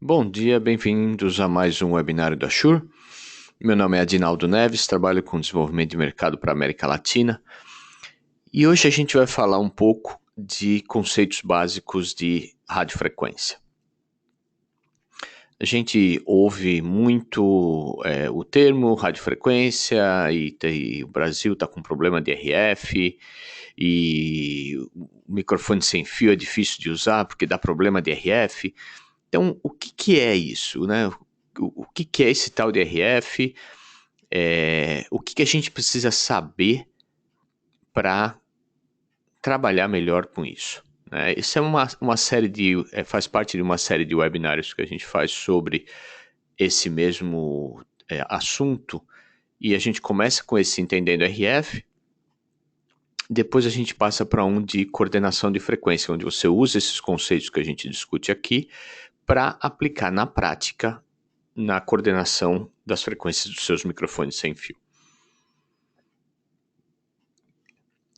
Bom dia, bem-vindos a mais um webinário da Shure. Meu nome é Adinaldo Neves, trabalho com desenvolvimento de mercado para a América Latina e hoje a gente vai falar um pouco de conceitos básicos de radiofrequência. A gente ouve muito o termo radiofrequência e o Brasil está com problema de RF e o microfone sem fio é difícil de usar porque dá problema de RF. Então, o que é isso, né? O que é esse tal de RF? O que a gente precisa saber para trabalhar melhor com isso? Né? Isso é uma série faz parte de uma série de webinários que a gente faz sobre esse mesmo assunto, e a gente começa com esse entendendo RF, depois a gente passa para um de coordenação de frequência, onde você usa esses conceitos que a gente discute aqui para aplicar na prática na coordenação das frequências dos seus microfones sem fio.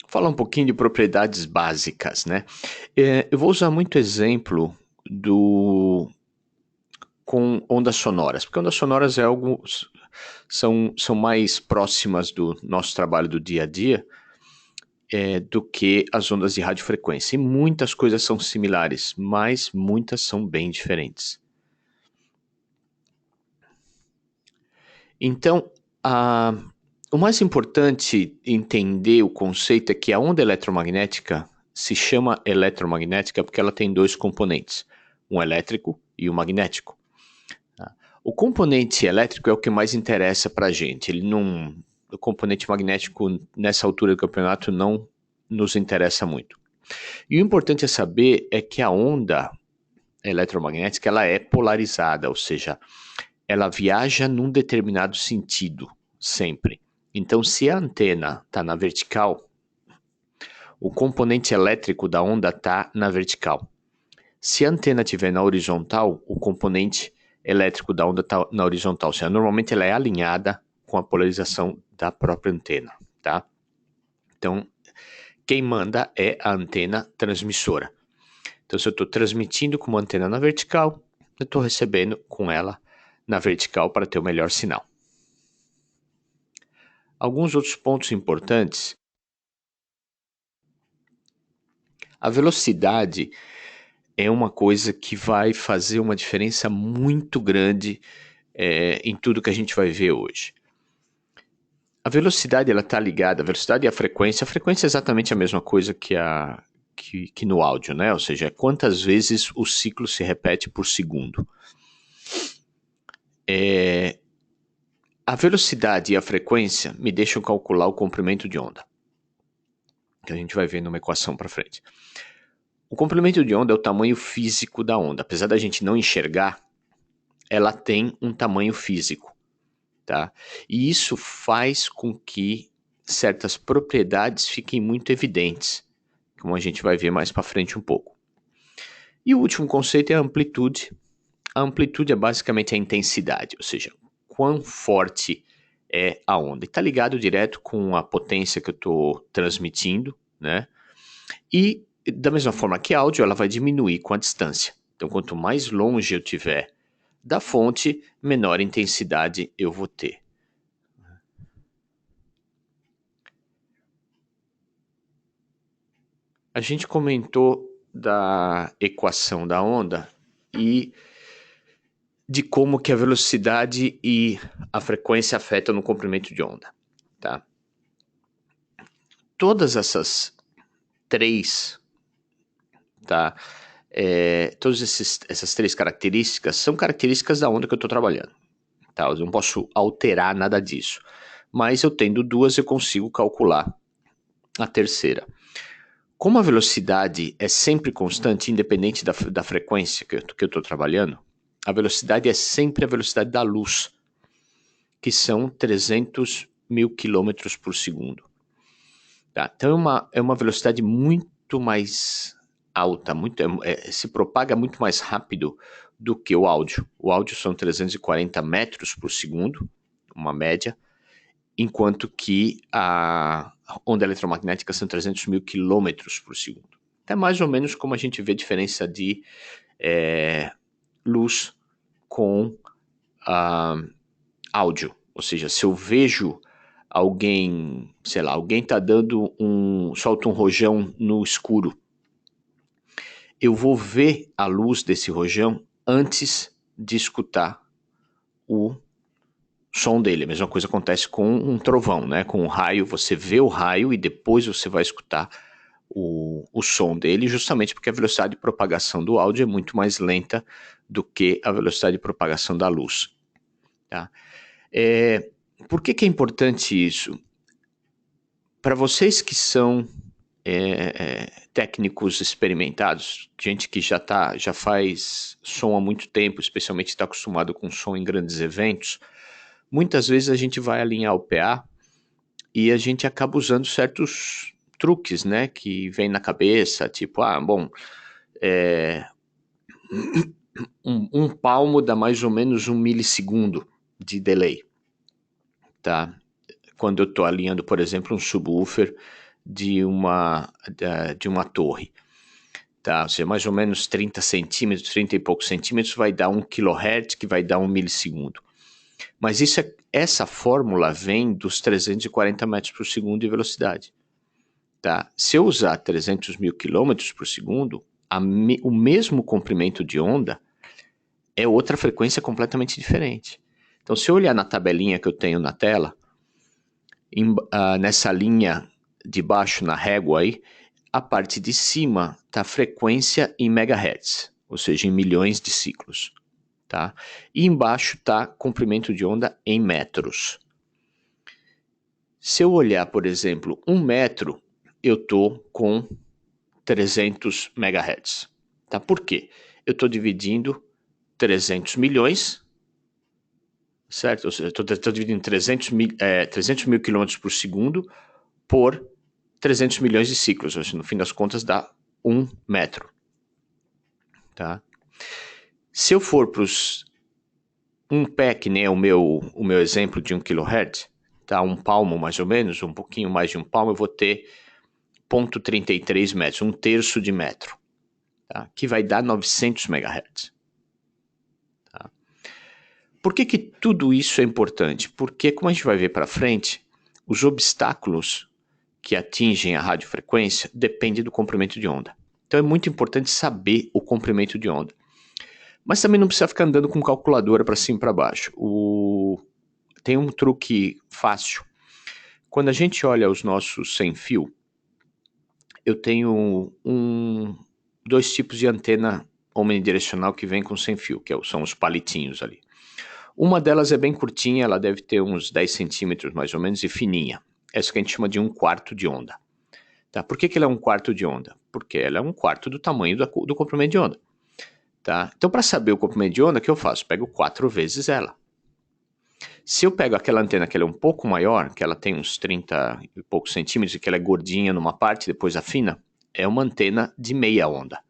Falar um pouquinho de propriedades básicas, né? Eu vou usar muito exemplo com ondas sonoras, porque ondas sonoras são mais próximas do nosso trabalho do dia a dia do que as ondas de radiofrequência. E muitas coisas são similares, mas muitas são bem diferentes. Então, o mais importante entender o conceito é que a onda eletromagnética se chama eletromagnética porque ela tem dois componentes, um elétrico e um magnético. O componente elétrico é o que mais interessa para a gente. O componente magnético, nessa altura do campeonato, não nos interessa muito. E o importante a saber é que a onda eletromagnética ela é polarizada, ou seja, ela viaja num determinado sentido, sempre. Então, se a antena está na vertical, o componente elétrico da onda está na vertical. Se a antena estiver na horizontal, o componente elétrico da onda está na horizontal. Ou seja, normalmente ela é alinhada com a polarização da própria antena, tá? Então, quem manda é a antena transmissora. Então, se eu estou transmitindo com uma antena na vertical, eu estou recebendo com ela na vertical para ter o melhor sinal. Alguns outros pontos importantes. A velocidade é uma coisa que vai fazer uma diferença muito grande em tudo que a gente vai ver hoje. A velocidade está ligada, a velocidade e a frequência é exatamente a mesma coisa que no áudio, né? Ou seja, quantas vezes o ciclo se repete por segundo. A velocidade e a frequência me deixam calcular o comprimento de onda, que a gente vai ver numa equação para frente. O comprimento de onda é o tamanho físico da onda. Apesar da gente não enxergar, ela tem um tamanho físico, tá? E isso faz com que certas propriedades fiquem muito evidentes, como a gente vai ver mais para frente um pouco. E o último conceito é a amplitude. A amplitude é basicamente a intensidade, ou seja, quão forte é a onda. E está ligado direto com a potência que eu estou transmitindo, né? E da mesma forma que áudio, ela vai diminuir com a distância. Então, quanto mais longe eu tiver da fonte, menor intensidade eu vou ter. A gente comentou da equação da onda e de como que a velocidade e a frequência afetam no comprimento de onda, tá? Todas essas três, tá? Todas essas três características são características da onda que eu estou trabalhando, tá? Eu não posso alterar nada disso, mas eu tendo duas eu consigo calcular a terceira. Como a velocidade é sempre constante, independente da frequência que eu estou trabalhando, a velocidade é sempre a velocidade da luz, que são 300 mil quilômetros por segundo. Tá? Então é uma velocidade muito mais alta, se propaga muito mais rápido do que o áudio. O áudio são 340 metros por segundo, uma média, enquanto que a onda eletromagnética são 300 mil quilômetros por segundo. É mais ou menos como a gente vê a diferença de luz com áudio. Ou seja, se eu vejo alguém, sei lá, alguém tá solta um rojão no escuro, eu vou ver a luz desse rojão antes de escutar o som dele. A mesma coisa acontece com um trovão, né? Com um raio, você vê o raio e depois você vai escutar o som dele, justamente porque a velocidade de propagação do áudio é muito mais lenta do que a velocidade de propagação da luz. Tá? Por que é importante isso? Para vocês que são técnicos experimentados, gente que já faz som há muito tempo, especialmente está acostumado com som em grandes eventos, muitas vezes a gente vai alinhar o PA e a gente acaba usando certos truques, né, que vem na cabeça, tipo, um palmo dá mais ou menos 1 milissegundo de delay, tá? Quando eu estou alinhando, por exemplo, um subwoofer de uma torre, tá? Ou seja, mais ou menos 30 centímetros, 30 e poucos centímetros vai dar 1 kHz, que vai dar 1 milissegundo. Mas essa fórmula vem dos 340 metros por segundo de velocidade. Tá? Se eu usar 300 mil quilômetros por segundo, o mesmo comprimento de onda é outra frequência completamente diferente. Então, se eu olhar na tabelinha que eu tenho na tela, nessa linha de baixo na régua aí, a parte de cima está a frequência em megahertz, ou seja, em milhões de ciclos. Tá? E embaixo está comprimento de onda em metros. Se eu olhar, por exemplo, 1 metro, eu estou com 300 megahertz. Tá? Por quê? Eu estou dividindo 300 milhões, certo? Ou seja, estou dividindo 300 mil quilômetros por segundo por 300 milhões de ciclos. Ou seja, no fim das contas dá 1 metro. Tá? Se eu for para um pé, que nem é o meu exemplo de 1 kHz, tá? Um palmo mais ou menos, um pouquinho mais de um palmo, eu vou ter 0,33 metros, 1/3 de metro, tá? Que vai dar 900 MHz. Tá? Por que tudo isso é importante? Porque, como a gente vai ver para frente, os obstáculos que atingem a radiofrequência dependem do comprimento de onda. Então é muito importante saber o comprimento de onda. Mas também não precisa ficar andando com calculadora para cima e para baixo. Tem um truque fácil. Quando a gente olha os nossos sem fio, eu tenho 2 tipos de antena omnidirecional que vem com sem fio, que são os palitinhos ali. Uma delas é bem curtinha, ela deve ter uns 10 centímetros mais ou menos e fininha. Essa que a gente chama de 1/4 de onda. Tá? Por que ela é 1/4 de onda? Porque ela é 1/4 do tamanho do comprimento de onda. Tá? Então, para saber o comprimento de onda, o que eu faço? Pego 4 vezes ela. Se eu pego aquela antena que ela é um pouco maior, que ela tem uns 30 e poucos centímetros, e que ela é gordinha numa parte, depois afina, é uma antena de meia onda.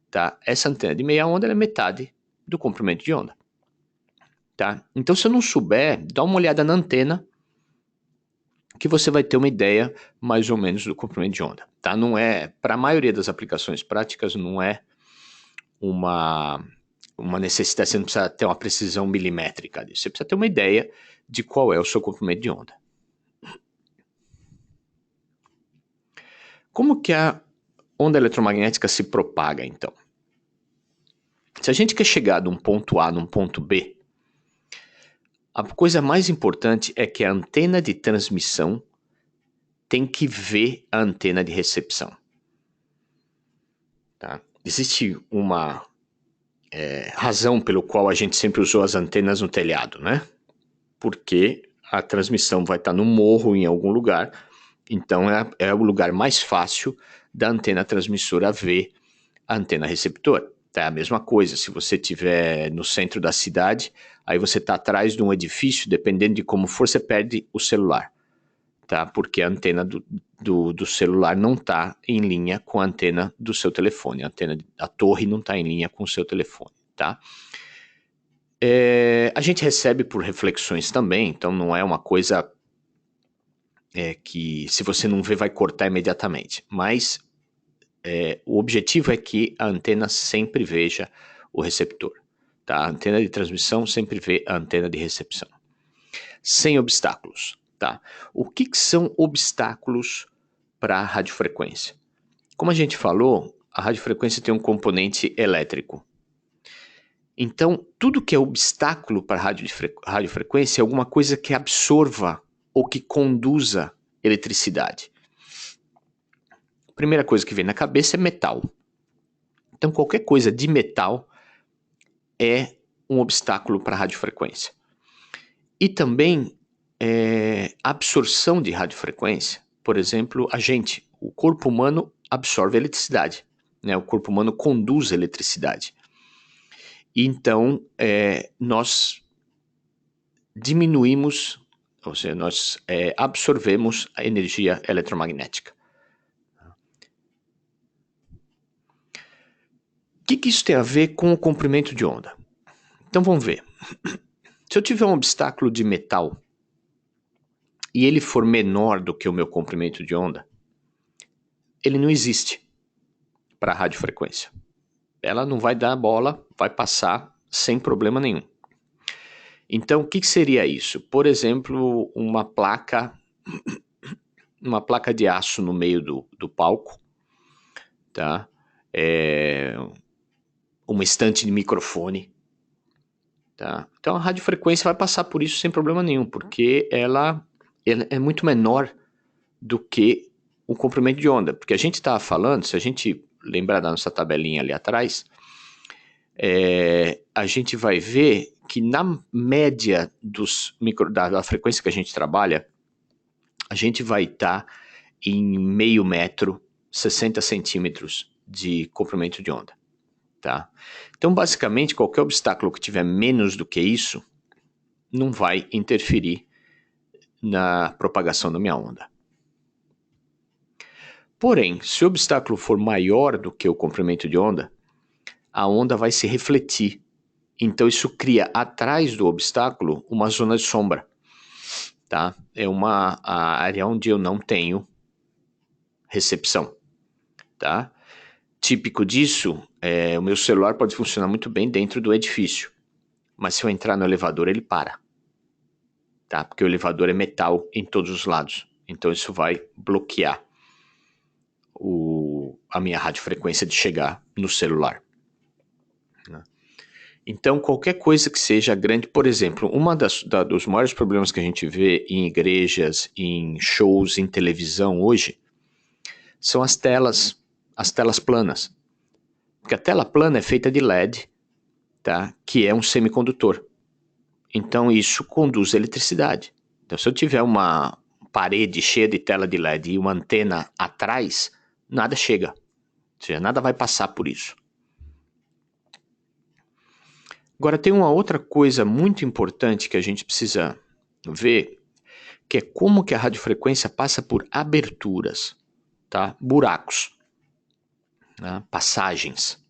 Tá? Essa antena de meia onda é metade do comprimento de onda. Tá? Então, se eu não souber, dá uma olhada na antena, que você vai ter uma ideia mais ou menos do comprimento de onda. Tá? Não é, para a maioria das aplicações práticas, não é uma necessidade, você não precisa ter uma precisão milimétrica disso, você precisa ter uma ideia de qual é o seu comprimento de onda. Como que a onda eletromagnética se propaga, então? Se a gente quer chegar de um ponto A num ponto B, a coisa mais importante é que a antena de transmissão tem que ver a antena de recepção. Tá? Existe uma razão pelo qual a gente sempre usou as antenas no telhado, né? Porque a transmissão vai estar no morro em algum lugar, então é o lugar mais fácil da antena transmissora ver a antena receptora. É a mesma coisa, se você estiver no centro da cidade, aí você está atrás de um edifício, dependendo de como for, você perde o celular, tá? Porque a antena do celular não está em linha com a antena do seu telefone, a torre não está em linha com o seu telefone, tá? A gente recebe por reflexões também, então não é uma coisa que se você não vê vai cortar imediatamente, mas o objetivo é que a antena sempre veja o receptor. Tá? A antena de transmissão sempre vê a antena de recepção. Sem obstáculos. Tá? O que são obstáculos para a radiofrequência? Como a gente falou, a radiofrequência tem um componente elétrico. Então, tudo que é obstáculo para a radiofrequência é alguma coisa que absorva ou que conduza eletricidade. A primeira coisa que vem na cabeça é metal. Então, qualquer coisa de metal é um obstáculo para a radiofrequência. E também absorção de radiofrequência. Por exemplo, o corpo humano absorve eletricidade, né? O corpo humano conduz eletricidade. Então, nós diminuímos, ou seja, nós absorvemos a energia eletromagnética. O que isso tem a ver com o comprimento de onda? Então vamos ver. Se eu tiver um obstáculo de metal e ele for menor do que o meu comprimento de onda, ele não existe para a radiofrequência. Ela não vai dar bola, vai passar sem problema nenhum. Então, o que seria isso? Por exemplo, uma placa de aço no meio do palco, tá? Uma estante de microfone. Tá? Então, a radiofrequência vai passar por isso sem problema nenhum, porque ela é muito menor do que o comprimento de onda. Porque a gente estava falando, se a gente lembrar da nossa tabelinha ali atrás, a gente vai ver que na média da frequência que a gente trabalha, a gente vai estar em meio metro, 60 centímetros de comprimento de onda. Tá? Então, basicamente, qualquer obstáculo que tiver menos do que isso não vai interferir na propagação da minha onda. Porém, se o obstáculo for maior do que o comprimento de onda, a onda vai se refletir. Então, isso cria atrás do obstáculo uma zona de sombra. Tá? É a área onde eu não tenho recepção. Tá? Típico disso, o meu celular pode funcionar muito bem dentro do edifício. Mas se eu entrar no elevador, ele para. Tá? Porque o elevador é metal em todos os lados. Então isso vai bloquear a minha radiofrequência de chegar no celular. Então qualquer coisa que seja grande, por exemplo, dos maiores problemas que a gente vê em igrejas, em shows, em televisão hoje, são as telas planas. Porque a tela plana é feita de LED, tá? Que é um semicondutor. Então isso conduz eletricidade. Então se eu tiver uma parede cheia de tela de LED e uma antena atrás, nada chega. Ou seja, nada vai passar por isso. Agora tem uma outra coisa muito importante que a gente precisa ver, que é como que a radiofrequência passa por aberturas, tá? Buracos, né? Passagens.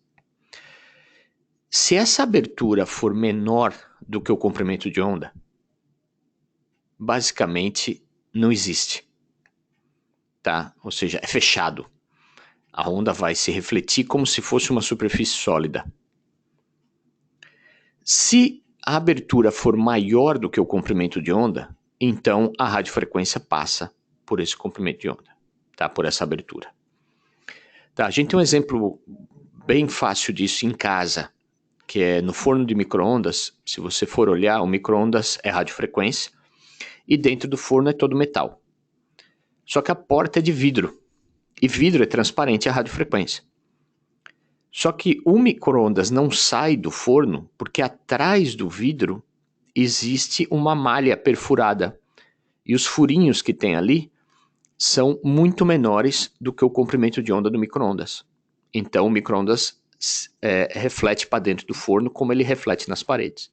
Se essa abertura for menor do que o comprimento de onda, basicamente não existe, tá? Ou seja, é fechado. A onda vai se refletir como se fosse uma superfície sólida. Se a abertura for maior do que o comprimento de onda, então a radiofrequência passa por esse comprimento de onda, tá? Por essa abertura. Tá, a gente tem um exemplo bem fácil disso em casa, que é no forno de micro-ondas. Se você for olhar, o micro-ondas é radiofrequência e dentro do forno é todo metal. Só que a porta é de vidro, e vidro é transparente à radiofrequência. Só que o micro-ondas não sai do forno porque atrás do vidro existe uma malha perfurada. E os furinhos que tem ali são muito menores do que o comprimento de onda do micro-ondas. Então o micro-ondas reflete para dentro do forno como ele reflete nas paredes.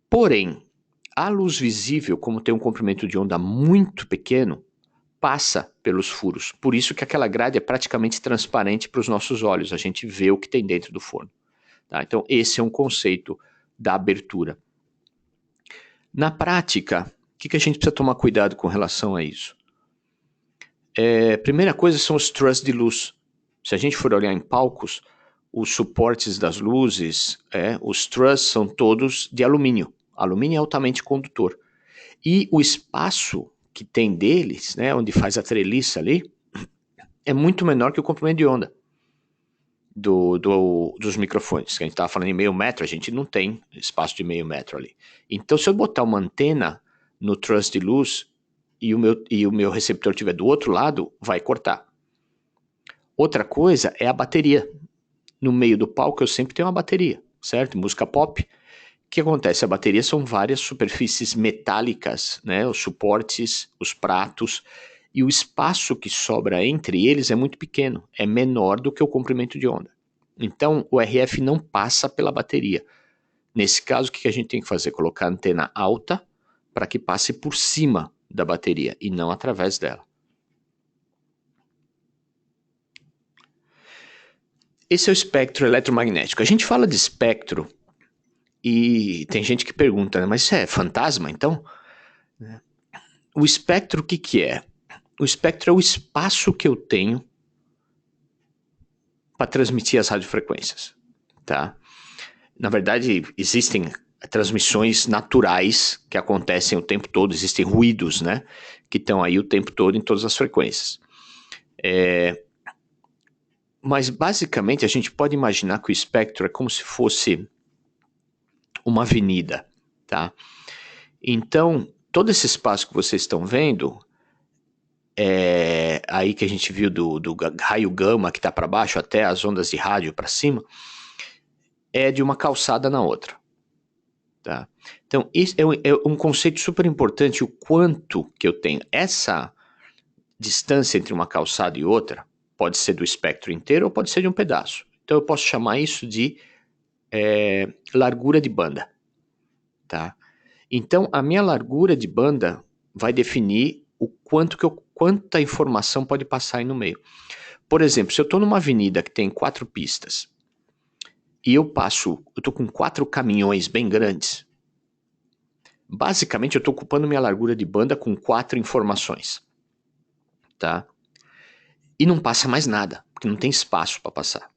Porém, a luz visível, como tem um comprimento de onda muito pequeno, passa pelos furos. Por isso que aquela grade é praticamente transparente para os nossos olhos. A gente vê o que tem dentro do forno. Tá? Então esse é um conceito da abertura. Na prática, o que a gente precisa tomar cuidado com relação a isso? Primeira coisa são os trusses de luz. Se a gente for olhar em palcos, os suportes das luzes, os trusses são todos de alumínio. Alumínio é altamente condutor. E o espaço que tem deles, né, onde faz a treliça ali, é muito menor que o comprimento de onda dos microfones. Que a gente estava falando em meio metro, a gente não tem espaço de meio metro ali. Então, se eu botar uma antena no truss de luz e o meu receptor estiver do outro lado, vai cortar. Outra coisa é a bateria. No meio do palco eu sempre tenho uma bateria, certo? Música pop. O que acontece? A bateria são várias superfícies metálicas, né? Os suportes, os pratos, e o espaço que sobra entre eles é muito pequeno, é menor do que o comprimento de onda. Então, o RF não passa pela bateria. Nesse caso, o que a gente tem que fazer? Colocar a antena alta para que passe por cima da bateria e não através dela. Esse é o espectro eletromagnético. A gente fala de espectro e tem gente que pergunta, mas isso é fantasma, então? O espectro, o que é? O espectro é o espaço que eu tenho para transmitir as radiofrequências, tá? Na verdade, existem transmissões naturais que acontecem o tempo todo, existem ruídos, né? Que estão aí o tempo todo em todas as frequências. Mas, basicamente, a gente pode imaginar que o espectro é como se fosse uma avenida, tá? Então, todo esse espaço que vocês estão vendo, aí que a gente viu do raio gama que está para baixo até as ondas de rádio para cima, é de uma calçada na outra. Tá? Então, isso é um conceito super importante, o quanto que eu tenho. Essa distância entre uma calçada e outra pode ser do espectro inteiro ou pode ser de um pedaço. Então, eu posso chamar isso de largura de banda. Tá? Então, a minha largura de banda vai definir o quanta informação pode passar aí no meio. Por exemplo, se eu estou numa avenida que tem 4 pistas e eu estou com 4 caminhões bem grandes, basicamente eu estou ocupando minha largura de banda com 4 informações, tá? E não passa mais nada, porque não tem espaço para passar.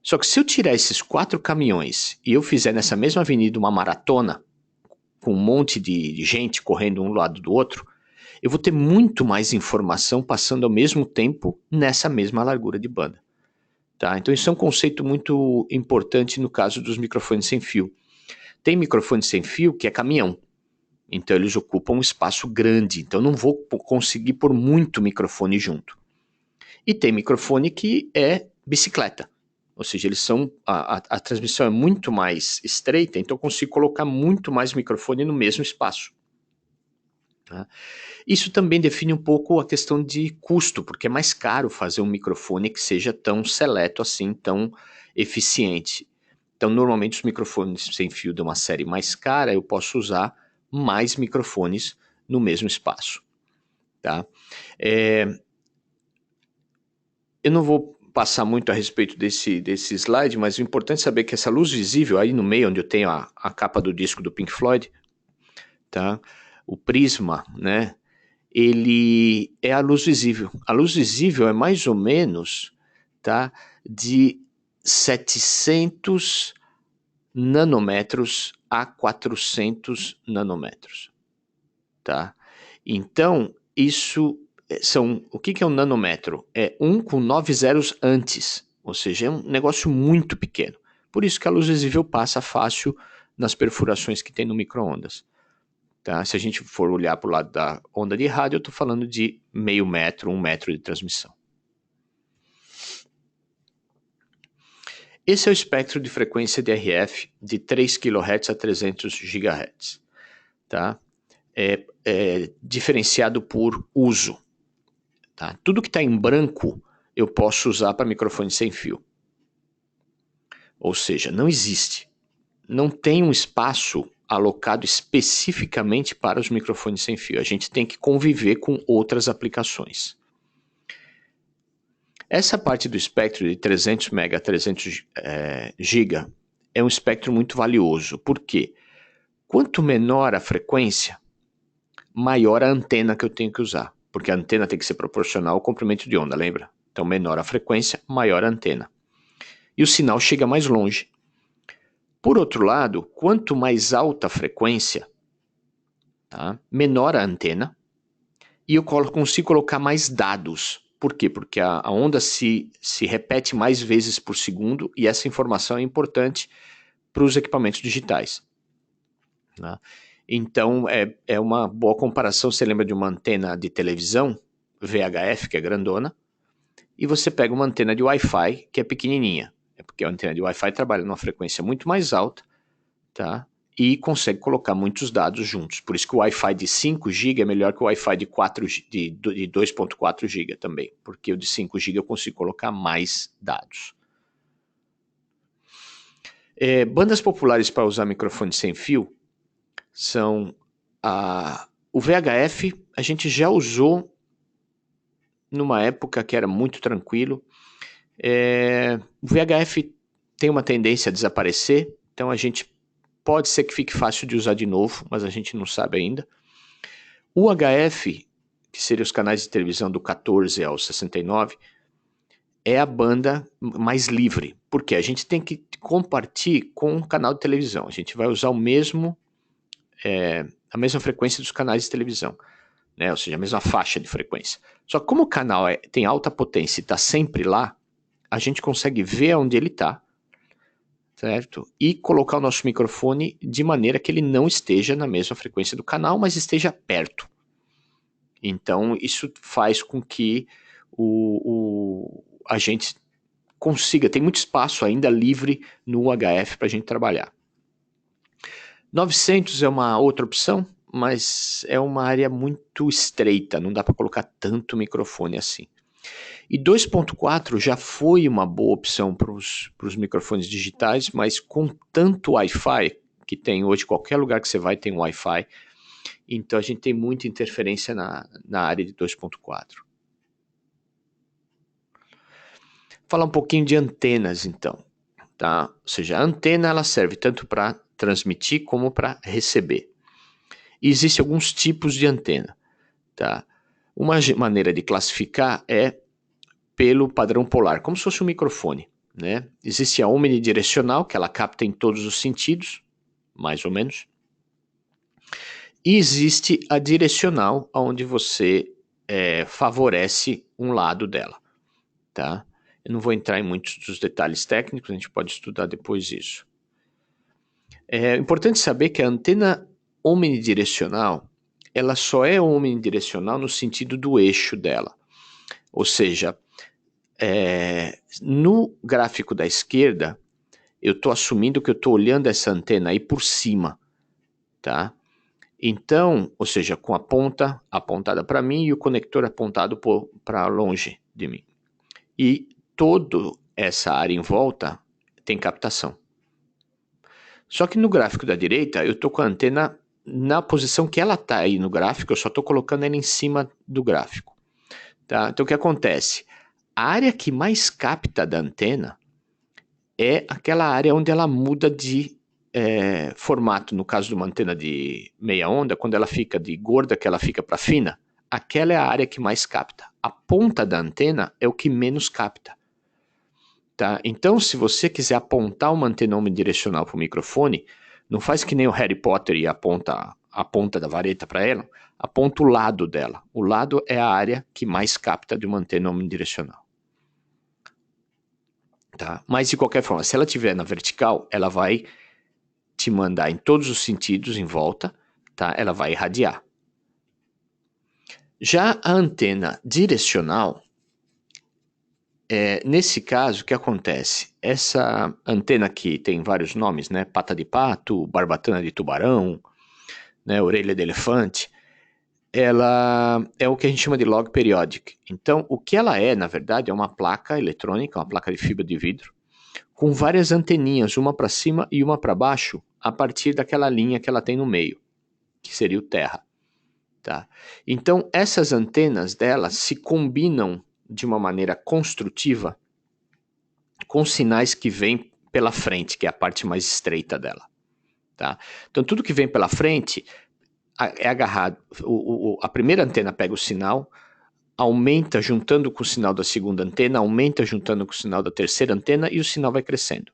Só que se eu tirar esses 4 caminhões e eu fizer nessa mesma avenida uma maratona, com um monte de gente correndo um lado do outro, eu vou ter muito mais informação passando ao mesmo tempo nessa mesma largura de banda. Tá? Então isso é um conceito muito importante no caso dos microfones sem fio. Tem microfone sem fio que é caminhão, então eles ocupam um espaço grande, então eu não vou conseguir pôr muito microfone junto. E tem microfone que é bicicleta, ou seja, eles são a transmissão é muito mais estreita, então eu consigo colocar muito mais microfone no mesmo espaço. Tá? Isso também define um pouco a questão de custo, porque é mais caro fazer um microfone que seja tão seleto assim, tão eficiente. Então, normalmente os microfones sem fio de uma série mais cara, eu posso usar mais microfones no mesmo espaço. Tá? Eu não vou passar muito a respeito desse slide, mas o importante é saber que essa luz visível aí no meio, onde eu tenho a capa do disco do Pink Floyd, tá? O prisma, né? Ele é a luz visível. A luz visível é mais ou menos, tá, de 700 nanômetros a 400 nanômetros. Tá? Então, isso são... O que é um nanômetro? É 1 com 9 zeros antes, ou seja, é um negócio muito pequeno. Por isso que a luz visível passa fácil nas perfurações que tem no micro-ondas. Tá? Se a gente for olhar para o lado da onda de rádio, eu estou falando de meio metro, 1 metro de transmissão. Esse é o espectro de frequência de RF de 3 kHz a 300 GHz. Tá? É diferenciado por uso. Tá? Tudo que está em branco eu posso usar para microfone sem fio. Ou seja, não existe. Não tem um espaço alocado especificamente para os microfones sem fio. A gente tem que conviver com outras aplicações. Essa parte do espectro de 300 MHz a 300 GB é um espectro muito valioso. Por quê? Quanto menor a frequência, maior a antena que eu tenho que usar. Porque a antena tem que ser proporcional ao comprimento de onda, lembra? Então, menor a frequência, maior a antena. e o sinal chega mais longe. Por outro lado, quanto mais alta a frequência, tá, menor a antena, e eu consigo colocar mais dados. Por quê? Porque a onda se repete mais vezes por segundo e essa informação é importante para os equipamentos digitais. Né? Então, é uma boa comparação. Você lembra de uma antena de televisão, VHF, que é grandona, e você pega uma antena de Wi-Fi, que é pequenininha. É porque a antena de Wi-Fi trabalha numa frequência muito mais alta, tá? E consegue colocar muitos dados juntos. Por isso que o Wi-Fi de 5 GB é melhor que o Wi-Fi de 2.4 GB também, porque o de 5 GB eu consigo colocar mais dados. Bandas populares para usar microfone sem fio são o VHF. A gente já usou numa época que era muito tranquilo. O VHF tem uma tendência a desaparecer, então a gente pode ser que fique fácil de usar de novo, mas a gente não sabe ainda. O HF, que seriam os canais de televisão do 14 ao 69, é a banda mais livre, porque a gente tem que compartilhar com o canal de televisão. A gente vai usar a mesma frequência dos canais de televisão, né? Ou seja, a mesma faixa de frequência. Só que como o canal tem alta potência e está sempre lá, a gente consegue ver onde ele está, certo? E colocar o nosso microfone de maneira que ele não esteja na mesma frequência do canal, mas esteja perto. Então, isso faz com que a gente consiga, tem muito espaço ainda livre no UHF para a gente trabalhar. 900 é uma outra opção, mas é uma área muito estreita, não dá para colocar tanto microfone assim. E 2.4 já foi uma boa opção para os microfones digitais, mas com tanto Wi-Fi, que tem hoje, qualquer lugar que você vai tem Wi-Fi, então a gente tem muita interferência na área de 2.4. Falar um pouquinho de antenas então, tá? Ou seja, a antena ela serve tanto para transmitir como para receber. E existem alguns tipos de antena, tá? Uma maneira de classificar é pelo padrão polar, como se fosse um microfone, né? Existe a omnidirecional, que ela capta em todos os sentidos, mais ou menos. E existe a direcional, onde você favorece um lado dela, tá? Eu não vou entrar em muitos dos detalhes técnicos, a gente pode estudar depois isso. É importante saber que a antena omnidirecional, ela só é omnidirecional no sentido do eixo dela. Ou seja, no gráfico da esquerda, eu estou assumindo que eu estou olhando essa antena aí por cima, tá? Então, ou seja, com a ponta apontada para mim e o conector apontado para longe de mim. E toda essa área em volta tem captação. Só que no gráfico da direita, eu estou com a antena na posição que ela está aí no gráfico, eu só estou colocando ela em cima do gráfico. Tá? Então, o que acontece? A área que mais capta da antena é aquela área onde ela muda de formato. No caso de uma antena de meia onda, quando ela fica de gorda, que ela fica para fina, aquela é a área que mais capta. A ponta da antena é o que menos capta. Tá? Então, se você quiser apontar uma antena omnidirecional para o microfone, não faz que nem o Harry Potter e aponta a ponta da vareta para ela, aponta o lado dela. O lado é a área que mais capta de uma antena omnidirecional. Tá? Mas, de qualquer forma, se ela estiver na vertical, ela vai te mandar em todos os sentidos em volta, tá? Ela vai irradiar. Já a antena direcional, nesse caso, o que acontece? Essa antena aqui tem vários nomes, né? Pata de pato, barbatana de tubarão, né? Orelha de elefante. Ela é o que a gente chama de log periodic. Então, o que ela é, na verdade, é uma placa eletrônica, uma placa de fibra de vidro, com várias anteninhas, uma para cima e uma para baixo, a partir daquela linha que ela tem no meio, que seria o terra. Tá? Então, essas antenas dela se combinam de uma maneira construtiva com sinais que vêm pela frente, que é a parte mais estreita dela. Tá? Então, tudo que vem pela frente é agarrado. A primeira antena pega o sinal, aumenta juntando com o sinal da segunda antena, aumenta juntando com o sinal da terceira antena e o sinal vai crescendo.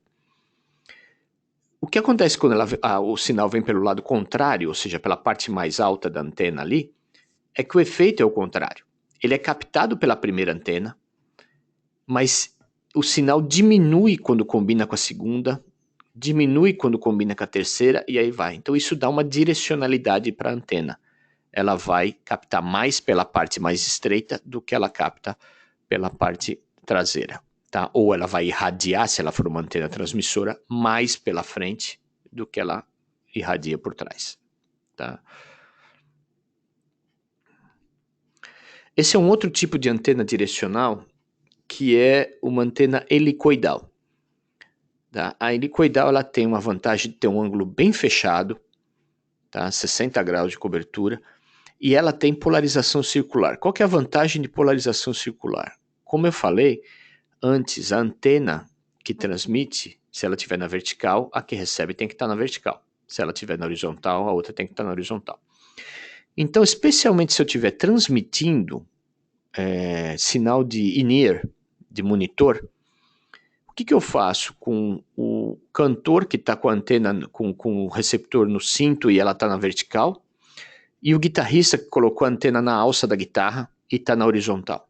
O que acontece quando o sinal vem pelo lado contrário, ou seja, pela parte mais alta da antena ali, é que o efeito é o contrário. Ele é captado pela primeira antena, mas o sinal diminui quando combina com a segunda, diminui quando combina com a terceira e aí vai. Então isso dá uma direcionalidade para a antena. Ela vai captar mais pela parte mais estreita do que ela capta pela parte traseira. Tá? Ou ela vai irradiar, se ela for uma antena transmissora, mais pela frente do que ela irradia por trás. Tá? Esse é um outro tipo de antena direcional, que é uma antena helicoidal. Tá? A helicoidal ela tem uma vantagem de ter um ângulo bem fechado, tá? 60 graus de cobertura, e ela tem polarização circular. Qual que é a vantagem de polarização circular? Como eu falei antes, a antena que transmite, se ela estiver na vertical, a que recebe tem que estar na vertical. Se ela estiver na horizontal, a outra tem que estar na horizontal. Então, especialmente se eu estiver transmitindo sinal de in-ear, de monitor, o que eu faço com o cantor que está com a antena, com o receptor no cinto e ela está na vertical, e o guitarrista que colocou a antena na alça da guitarra e está na horizontal?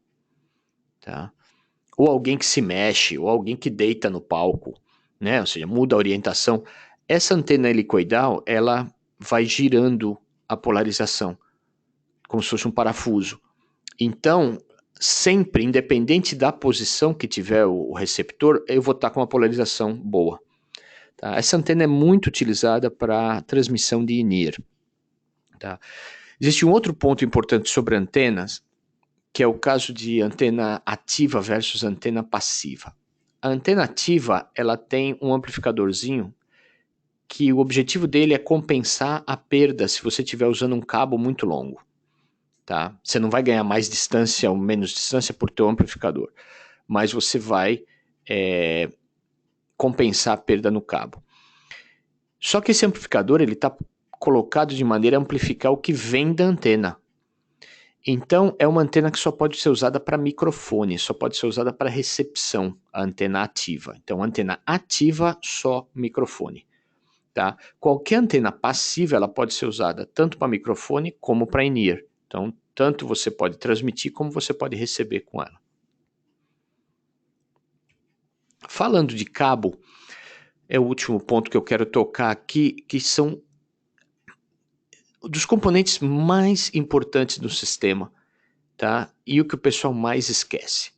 Tá? Ou alguém que se mexe, ou alguém que deita no palco, né? Ou seja, muda a orientação. Essa antena helicoidal, ela vai girando a polarização, como se fosse um parafuso. Então, sempre, independente da posição que tiver o receptor, eu vou estar com uma polarização boa. Tá? Essa antena é muito utilizada para transmissão de in-ear. Tá? Existe um outro ponto importante sobre antenas, que é o caso de antena ativa versus antena passiva. A antena ativa, ela tem um amplificadorzinho que o objetivo dele é compensar a perda se você estiver usando um cabo muito longo. Tá? Você não vai ganhar mais distância ou menos distância por ter um amplificador, mas você vai compensar a perda no cabo. Só que esse amplificador está colocado de maneira a amplificar o que vem da antena. Então, é uma antena que só pode ser usada para microfone, só pode ser usada para recepção, a antena ativa. Então, antena ativa, só microfone. Tá? Qualquer antena passiva, ela pode ser usada tanto para microfone como para in-ear. Então, tanto você pode transmitir como você pode receber com ela. Falando de cabo, é o último ponto que eu quero tocar aqui, que são dos componentes mais importantes do sistema, tá? E o que o pessoal mais esquece.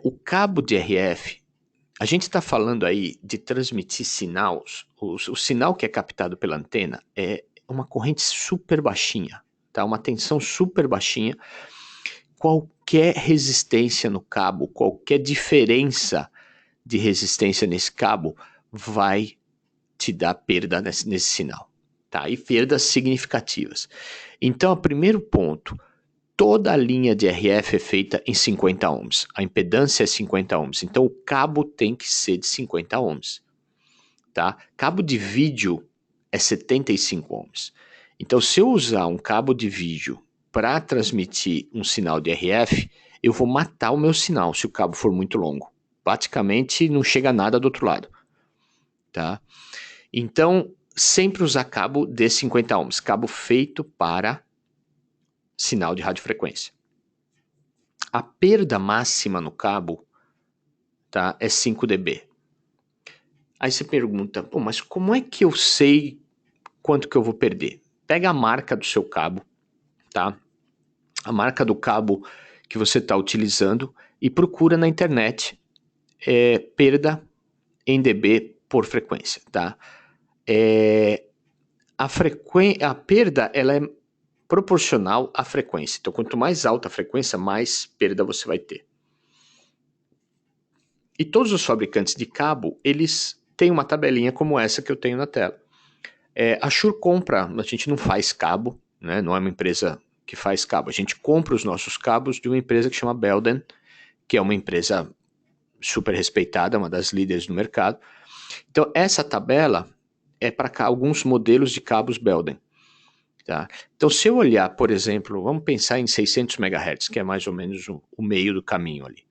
O cabo de RF, a gente está falando aí de transmitir sinais, o sinal que é captado pela antena é uma corrente super baixinha, tá? Uma tensão super baixinha. Qualquer resistência no cabo, qualquer diferença de resistência nesse cabo vai te dar perda nesse sinal, tá? E perdas significativas. Então, o primeiro ponto, toda a linha de RF é feita em 50 ohms. A impedância é 50 ohms. Então, o cabo tem que ser de 50 ohms. Tá? Cabo de vídeo é 75 ohms. Então, se eu usar um cabo de vídeo para transmitir um sinal de RF, eu vou matar o meu sinal se o cabo for muito longo. Praticamente não chega nada do outro lado. Tá? Então, sempre usar cabo de 50 ohms. Cabo feito para sinal de radiofrequência. A perda máxima no cabo, tá, é 5 dB. Aí você pergunta, mas como é que eu sei quanto que eu vou perder? Pega a marca do seu cabo, tá? A marca do cabo que você está utilizando e procura na internet perda em dB por frequência, tá? A perda ela é proporcional à frequência. Então, quanto mais alta a frequência, mais perda você vai ter. E todos os fabricantes de cabo, eles têm uma tabelinha como essa que eu tenho na tela. A Shure compra, a gente não faz cabo, né? Não é uma empresa que faz cabo. A gente compra os nossos cabos de uma empresa que chama Belden, que é uma empresa super respeitada, uma das líderes do mercado. Então, essa tabela é para alguns modelos de cabos Belden. Tá? Então, se eu olhar, por exemplo, vamos pensar em 600 MHz, que é mais ou menos o meio do caminho ali.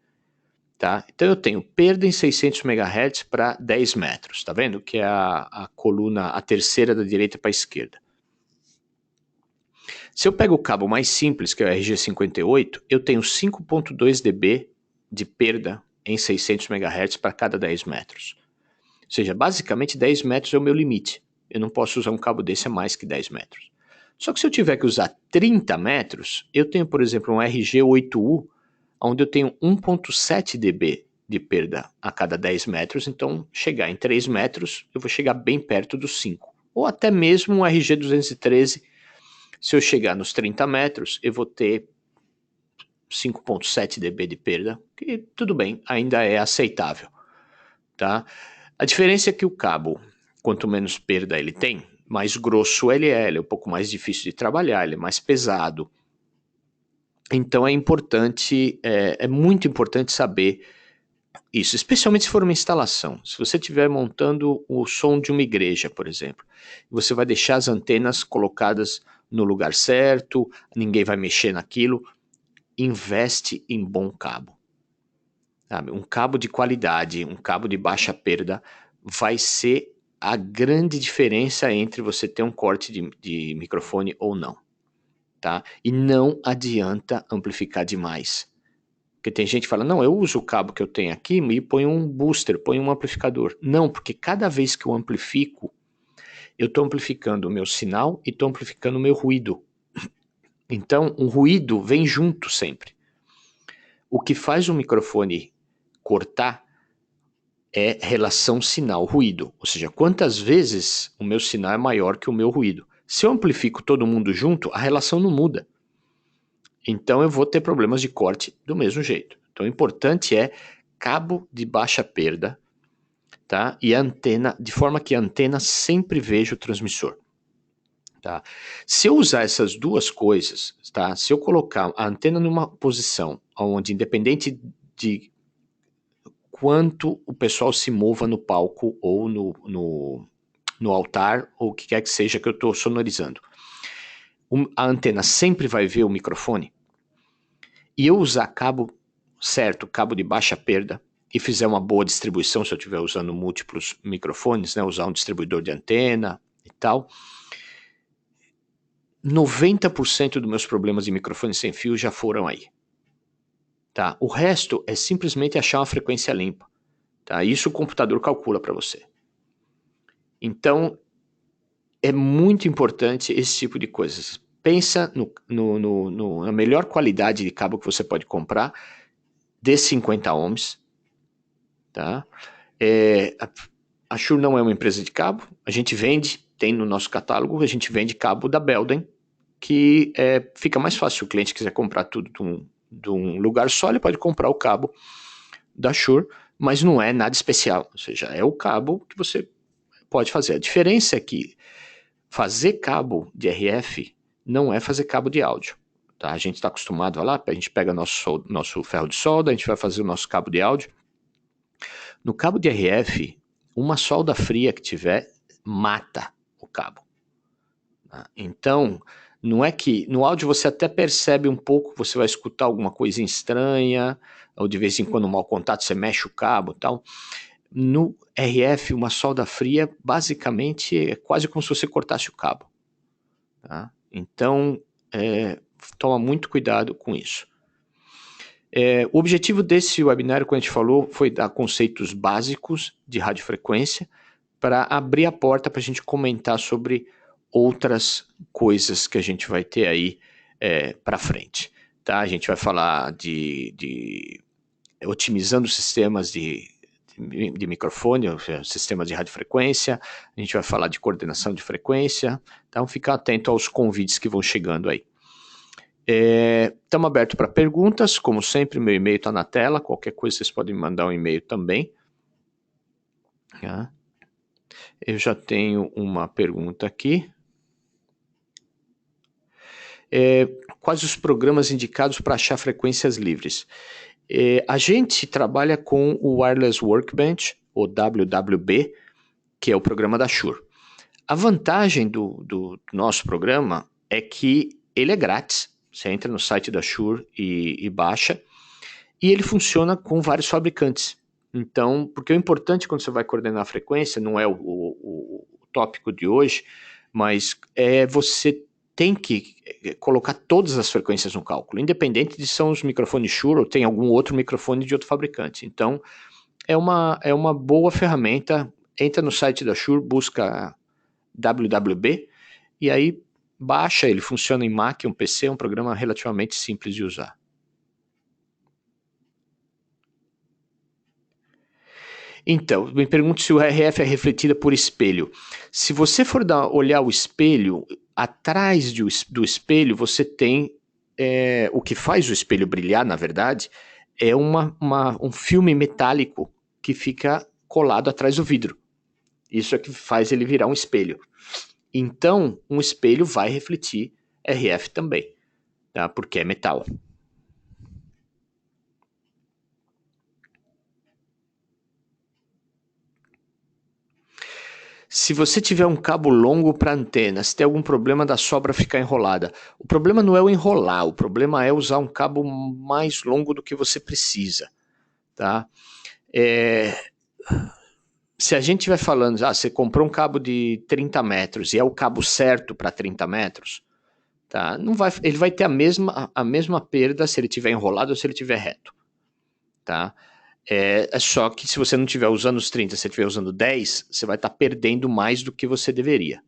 Tá? Então, eu tenho perda em 600 MHz para 10 metros, tá vendo? Que é a coluna, a terceira da direita para a esquerda. Se eu pego o cabo mais simples, que é o RG58, eu tenho 5.2 dB de perda em 600 MHz para cada 10 metros. Ou seja, basicamente 10 metros é o meu limite. Eu não posso usar um cabo desse a mais que 10 metros. Só que se eu tiver que usar 30 metros, eu tenho, por exemplo, um RG8U, onde eu tenho 1.7 dB de perda a cada 10 metros, então chegar em 3 metros, eu vou chegar bem perto dos 5. Ou até mesmo um RG213, se eu chegar nos 30 metros, eu vou ter 5.7 dB de perda, que tudo bem, ainda é aceitável. Tá? A diferença é que o cabo, quanto menos perda ele tem, mais grosso ele é um pouco mais difícil de trabalhar, ele é mais pesado. Então é importante, é muito importante saber isso, especialmente se for uma instalação. Se você estiver montando o som de uma igreja, por exemplo, você vai deixar as antenas colocadas no lugar certo, ninguém vai mexer naquilo, investe em bom cabo. Sabe? Um cabo de qualidade, um cabo de baixa perda, vai ser a grande diferença entre você ter um corte de microfone ou não. Tá? E não adianta amplificar demais. Porque tem gente que fala, não, eu uso o cabo que eu tenho aqui e ponho um booster, ponho um amplificador. Não, porque cada vez que eu amplifico, eu estou amplificando o meu sinal e estou amplificando o meu ruído. Então, o ruído vem junto sempre. O que faz o microfone cortar é relação sinal-ruído. Ou seja, quantas vezes o meu sinal é maior que o meu ruído. Se eu amplifico todo mundo junto, a relação não muda. Então eu vou ter problemas de corte do mesmo jeito. Então o importante é cabo de baixa perda, tá? E a antena, de forma que a antena sempre veja o transmissor. Tá? Se eu usar essas duas coisas, tá? Se eu colocar a antena numa posição onde, independente de quanto o pessoal se mova no palco ou no altar, ou o que quer que seja que eu estou sonorizando, a antena sempre vai ver o microfone, e eu usar cabo certo, cabo de baixa perda, e fizer uma boa distribuição, se eu estiver usando múltiplos microfones, né, usar um distribuidor de antena e tal, 90% dos meus problemas de microfone sem fio já foram aí. Tá? O resto é simplesmente achar uma frequência limpa. Tá? Isso o computador calcula para você. Então, é muito importante esse tipo de coisas. Pensa na melhor qualidade de cabo que você pode comprar, de 50 ohms. Tá? A Shure não é uma empresa de cabo, a gente vende, tem no nosso catálogo, a gente vende cabo da Belden, que fica mais fácil. Se o cliente quiser comprar tudo de um lugar só, ele pode comprar o cabo da Shure, mas não é nada especial, ou seja, é o cabo que você pode fazer. A diferença é que fazer cabo de RF não é fazer cabo de áudio. Tá? A gente está acostumado a lá, a gente pega nosso ferro de solda, a gente vai fazer o nosso cabo de áudio. No cabo de RF, uma solda fria que tiver mata o cabo. Tá? Então, não é que no áudio você até percebe um pouco, você vai escutar alguma coisa estranha, ou de vez em quando um mau contato, você mexe o cabo e tal. No RF, uma solda fria, basicamente, é quase como se você cortasse o cabo. Tá? Então, toma muito cuidado com isso. O objetivo desse webinário, como a gente falou, foi dar conceitos básicos de radiofrequência para abrir a porta para a gente comentar sobre outras coisas que a gente vai ter aí para frente. Tá? A gente vai falar de otimizando sistemas de microfone, sistemas de radiofrequência, a gente vai falar de coordenação de frequência, então fica atento aos convites que vão chegando aí. Estamos abertos para perguntas, como sempre, meu e-mail está na tela, qualquer coisa vocês podem me mandar um e-mail também. Tá? Eu já tenho uma pergunta aqui. Quais os programas indicados para achar frequências livres? A gente trabalha com o Wireless Workbench, o WWB, que é o programa da Shure. A vantagem do nosso programa é que ele é grátis. Você entra no site da Shure e baixa, e ele funciona com vários fabricantes. Então, porque o importante quando você vai coordenar a frequência, não é o tópico de hoje, mas você tem que colocar todas as frequências no cálculo, independente de são os microfones Shure ou tem algum outro microfone de outro fabricante. Então, é uma boa ferramenta. Entra no site da Shure, busca WWB, e aí baixa, ele funciona em Mac, um PC, é um programa relativamente simples de usar. Então, me pergunto se o RF é refletida por espelho. Se você for olhar o espelho, atrás do espelho você tem o que faz o espelho brilhar, na verdade, é um filme metálico que fica colado atrás do vidro. Isso é que faz ele virar um espelho. Então, um espelho vai refletir RF também, tá? Porque é metal. Se você tiver um cabo longo para antena, se tem algum problema da sobra ficar enrolada, o problema não é o enrolar, o problema é usar um cabo mais longo do que você precisa, tá? Se a gente estiver falando, você comprou um cabo de 30 metros e é o cabo certo para 30 metros, tá? Não vai, ele vai ter a mesma perda se ele estiver enrolado ou se ele estiver reto, tá? É só que se você não estiver usando os 30, se você estiver usando 10, você vai estar perdendo mais do que você deveria.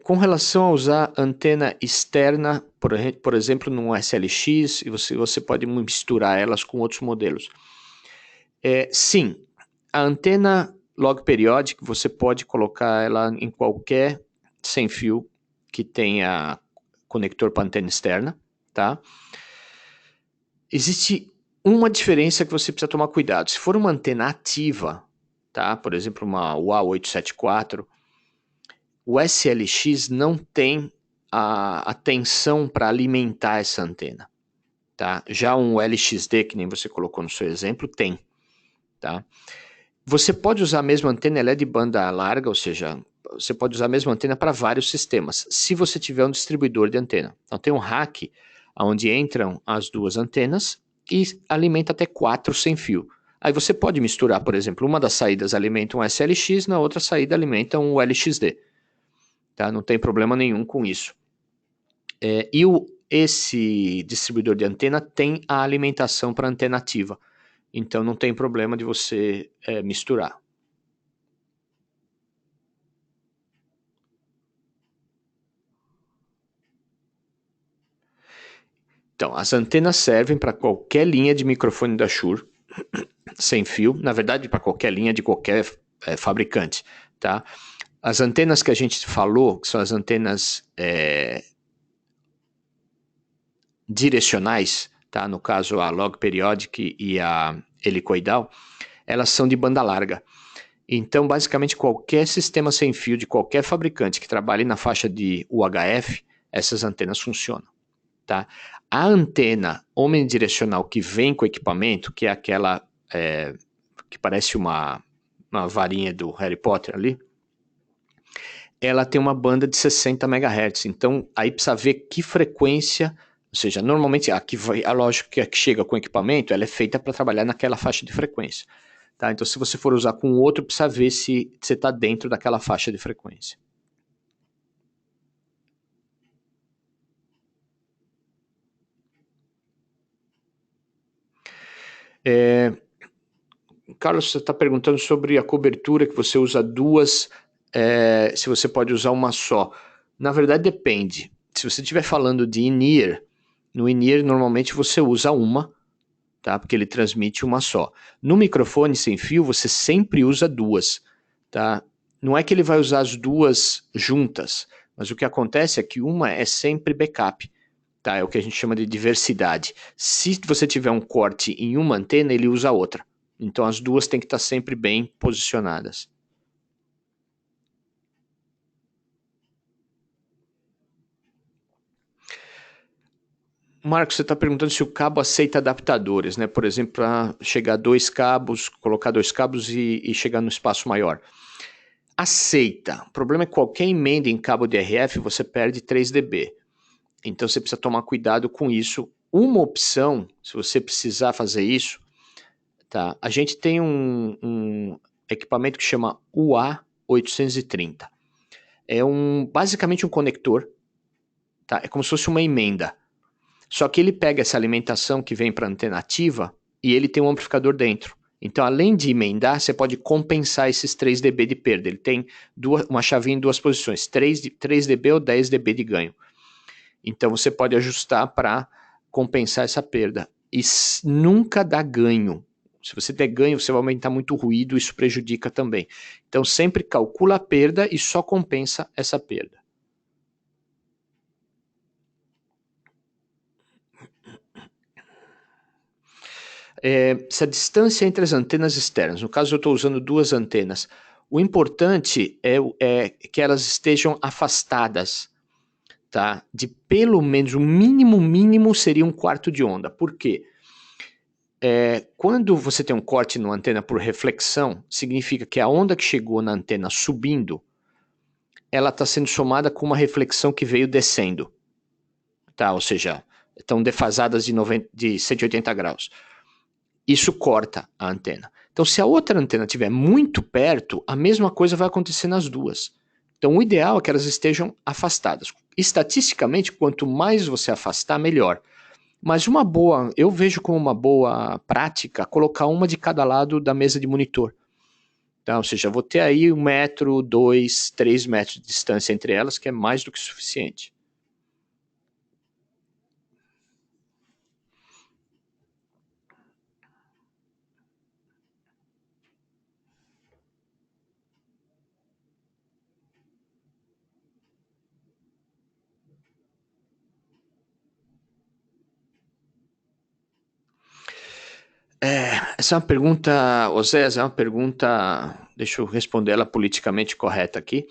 Com relação a usar antena externa, por exemplo, num SLX, e você pode misturar elas com outros modelos. Sim, a antena log periodic, você pode colocar ela em qualquer sem fio que tenha conector para antena externa, tá? Existe uma diferença que você precisa tomar cuidado. Se for uma antena ativa, tá? Por exemplo, uma UA874, o SLX não tem a tensão para alimentar essa antena, tá? Já um LXD, que nem você colocou no seu exemplo, tem, tá? Você pode usar a mesma antena, ela é de banda larga, ou seja, você pode usar a mesma antena para vários sistemas, se você tiver um distribuidor de antena. Então tem um rack onde entram as duas antenas e alimenta até 4 sem fio. Aí você pode misturar, por exemplo, uma das saídas alimenta um SLX, na outra saída alimenta um LXD. Tá? Não tem problema nenhum com isso. Esse distribuidor de antena tem a alimentação para antena ativa. Então não tem problema de você misturar. Então, as antenas servem para qualquer linha de microfone da Shure, sem fio, na verdade para qualquer linha de qualquer fabricante. Tá? As antenas que a gente falou, que são as antenas direcionais, tá? No caso a log periodic e a helicoidal, elas são de banda larga. Então, basicamente, qualquer sistema sem fio de qualquer fabricante que trabalhe na faixa de UHF, essas antenas funcionam. Tá? A antena omnidirecional que vem com o equipamento, que é aquela que parece uma varinha do Harry Potter ali, ela tem uma banda de 60 MHz. Então, aí precisa ver que frequência, ou seja, normalmente a lógica que chega com o equipamento, ela é feita para trabalhar naquela faixa de frequência. Tá? Então, se você for usar com outro, precisa ver se você está dentro daquela faixa de frequência. Carlos, você está perguntando sobre a cobertura, que você usa duas, se você pode usar uma só. Na verdade, depende. Se você estiver falando de in-ear, no in-ear normalmente você usa uma, tá? Porque ele transmite uma só. No microfone sem fio, você sempre usa duas, tá? Não é que ele vai usar as duas juntas, mas o que acontece é que uma é sempre backup, tá? É o que a gente chama de diversidade. Se você tiver um corte em uma antena, ele usa outra, Então as duas têm que estar sempre bem posicionadas. Marcos, você está perguntando se o cabo aceita adaptadores, né? Por exemplo, para chegar a dois cabos, colocar dois cabos e chegar no espaço maior. Aceita. O problema é que qualquer emenda em cabo de RF você perde 3 dB. Então você precisa tomar cuidado com isso. Uma opção, se você precisar fazer isso, tá? A gente tem um equipamento que chama UA830. É basicamente um conector, tá? É como se fosse uma emenda. Só que ele pega essa alimentação que vem para a antena ativa e ele tem um amplificador dentro. Então, além de emendar, você pode compensar esses 3 dB de perda. Ele tem uma chavinha em duas posições, 3 dB ou 10 dB de ganho. Então, você pode ajustar para compensar essa perda. E nunca dá ganho. Se você der ganho, você vai aumentar muito o ruído, isso prejudica também. Então, sempre calcula a perda e só compensa essa perda. Se a distância entre as antenas externas, no caso eu estou usando duas antenas, o importante é que elas estejam afastadas, tá? De pelo menos, o mínimo seria 1/4 de onda. Por quê? Quando você tem um corte na antena por reflexão, significa que a onda que chegou na antena subindo, ela está sendo somada com uma reflexão que veio descendo, tá? Ou seja, estão defasadas de 180 graus. Isso corta a antena. Então, se a outra antena estiver muito perto, a mesma coisa vai acontecer nas duas. Então, o ideal é que elas estejam afastadas. Estatisticamente, quanto mais você afastar, melhor. Mas eu vejo como uma boa prática colocar uma de cada lado da mesa de monitor. Então, ou seja, vou ter aí 1 metro, 2, 3 metros de distância entre elas, que é mais do que suficiente. Essa é uma pergunta, Oséias, deixa eu responder ela politicamente correta aqui.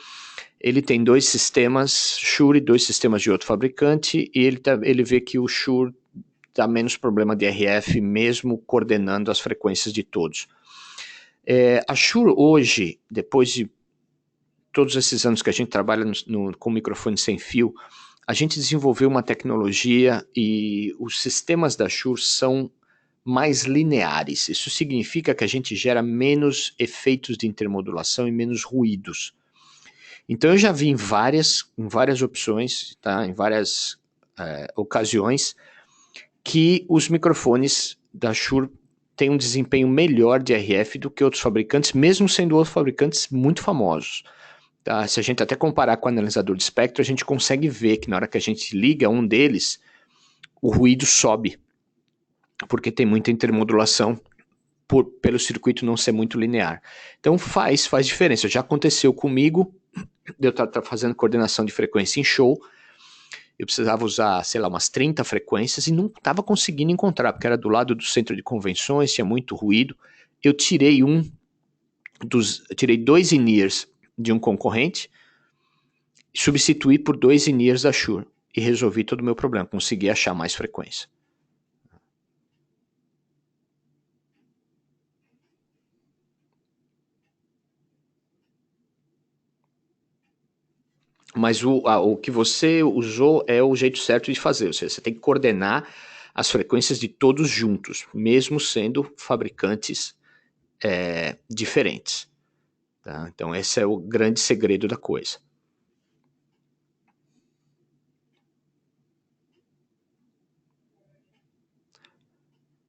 Ele tem 2 sistemas Shure e 2 sistemas de outro fabricante, e ele vê que o Shure dá menos problema de RF, mesmo coordenando as frequências de todos. A Shure hoje, depois de todos esses anos que a gente trabalha com microfone sem fio, a gente desenvolveu uma tecnologia e os sistemas da Shure são mais lineares. Isso significa que a gente gera menos efeitos de intermodulação e menos ruídos. Então eu já vi em várias opções, tá? Em várias ocasiões, que os microfones da Shure têm um desempenho melhor de RF do que outros fabricantes, mesmo sendo outros fabricantes muito famosos. Tá? Se a gente até comparar com o analisador de espectro, a gente consegue ver que na hora que a gente liga um deles, o ruído sobe, porque tem muita intermodulação pelo circuito não ser muito linear. Então faz diferença. Já aconteceu comigo, eu estava fazendo coordenação de frequência em show, eu precisava usar, sei lá, umas 30 frequências e não estava conseguindo encontrar, porque era do lado do centro de convenções, tinha muito ruído. Eu tirei dois in-ears de um concorrente, substituí por 2 in-ears da Shure e resolvi todo o meu problema, consegui achar mais frequência. Mas o que você usou é o jeito certo de fazer, ou seja, você tem que coordenar as frequências de todos juntos, mesmo sendo fabricantes diferentes. Tá? Então esse é o grande segredo da coisa.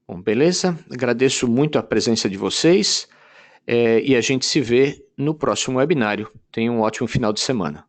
Bom, beleza? Agradeço muito a presença de vocês e a gente se vê no próximo webinário. Tenha um ótimo final de semana.